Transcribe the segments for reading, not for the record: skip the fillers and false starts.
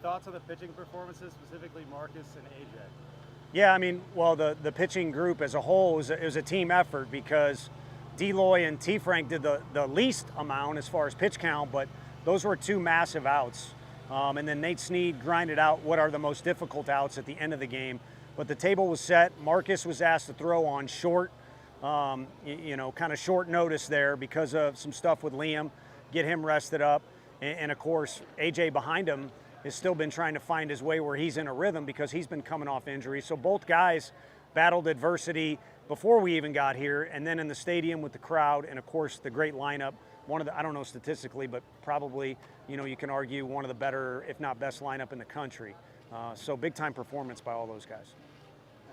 thoughts on the pitching performances, specifically Marcus and AJ? Yeah, I mean, well, the pitching group as a whole was a team effort because Deloy and T. Frank did the least amount as far as pitch count, but those were two massive outs. And then Nate Snead grinded out what are the most difficult outs at the end of the game. But the table was set. Marcus was asked to throw on short, kind of short notice there because of some stuff with Liam, get him rested up. And of course, AJ behind him has still been trying to find his way where he's in a rhythm because he's been coming off injury. So both guys battled adversity before we even got here, and then in the stadium with the crowd, and of course the great lineup. One of the, I don't know statistically, but probably, you can argue one of the better, if not best lineup in the country. So big time performance by all those guys.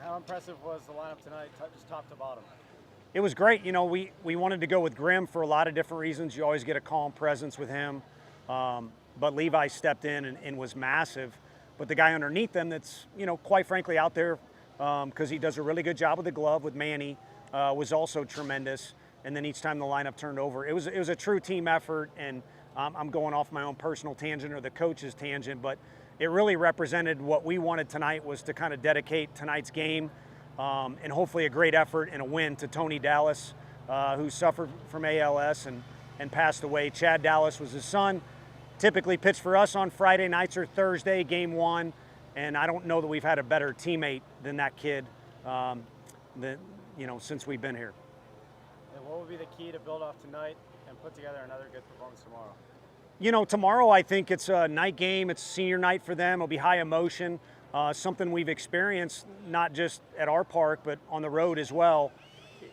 How impressive was the lineup tonight, just top to bottom? It was great. We wanted to go with Grimm for a lot of different reasons. You always get a calm presence with him. But Levi stepped in and was massive. But the guy underneath them that's, quite frankly out there because he does a really good job with the glove with Manny was also tremendous. And then each time the lineup turned over, it was a true team effort. And I'm going off my own personal tangent or the coach's tangent, but it really represented what we wanted tonight was to kind of dedicate tonight's game and hopefully a great effort and a win to Tony Dallas, who suffered from ALS and passed away. Chad Dallas was his son. Typically pitched for us on Friday nights or Thursday, game one, and I don't know that we've had a better teammate than that kid since we've been here. And what would be the key to build off tonight and put together another good performance tomorrow? Tomorrow I think it's a night game. It's senior night for them. It'll be high emotion, something we've experienced not just at our park but on the road as well.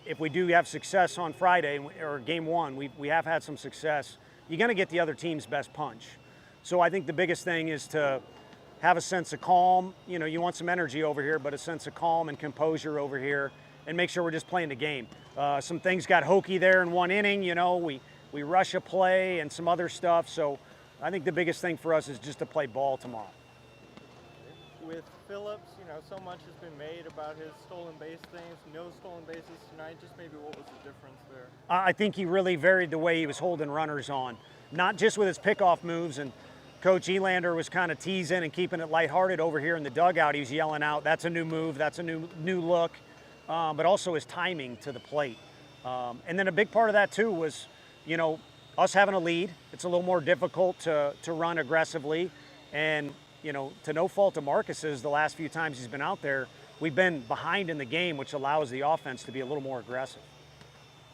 If we do have success on Friday or game one, we have had some success. You're going to get the other team's best punch. So I think the biggest thing is to have a sense of calm. You want some energy over here, but a sense of calm and composure over here and make sure we're just playing the game. Some things got hokey there in one inning. We rush a play and some other stuff. So I think the biggest thing for us is just to play ball tomorrow. With Phillips, so much has been made about his stolen base things, no stolen bases tonight. Just maybe what was the difference there? I think he really varied the way he was holding runners on, not just with his pickoff moves. And Coach Elander was kind of teasing and keeping it lighthearted over here in the dugout. He was yelling out, "That's a new move. That's a new look," but also his timing to the plate. And then a big part of that too was, us having a lead. It's a little more difficult to run aggressively, and to no fault of Marcus's, the last few times he's been out there, we've been behind in the game, which allows the offense to be a little more aggressive.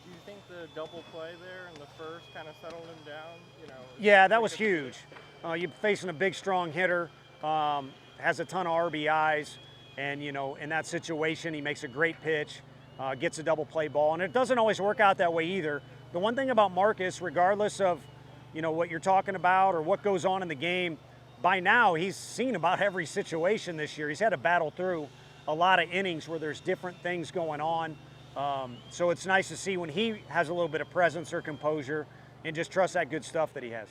Do you think the double play there in the first kind of settled him down? Yeah, that was huge. You're facing a big, strong hitter, has a ton of RBIs, and in that situation, he makes a great pitch, gets a double play ball, and it doesn't always work out that way either. The one thing about Marcus, regardless of what you're talking about or what goes on in the game, by now he's seen about every situation this year. He's had to battle through a lot of innings where there's different things going on. So it's nice to see when he has a little bit of presence or composure and just trust that good stuff that he has.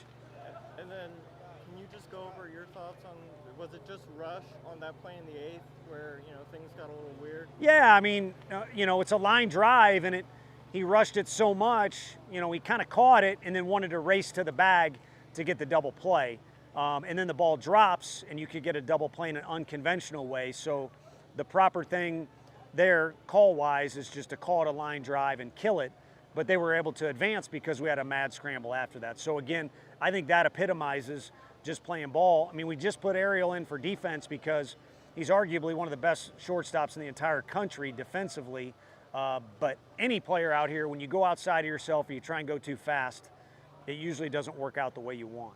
And then can you just go over your thoughts on, was it just rush on that play in the eighth where, things got a little weird? Yeah, I mean, it's a line drive and he rushed it so much, he kind of caught it and then wanted to race to the bag to get the double play. And then the ball drops and you could get a double play in an unconventional way. So the proper thing there, call-wise, is just to call it a line drive and kill it. But they were able to advance because we had a mad scramble after that. So again, I think that epitomizes just playing ball. I mean, we just put Ariel in for defense because he's arguably one of the best shortstops in the entire country defensively. But any player out here, when you go outside of yourself or you try and go too fast, it usually doesn't work out the way you want.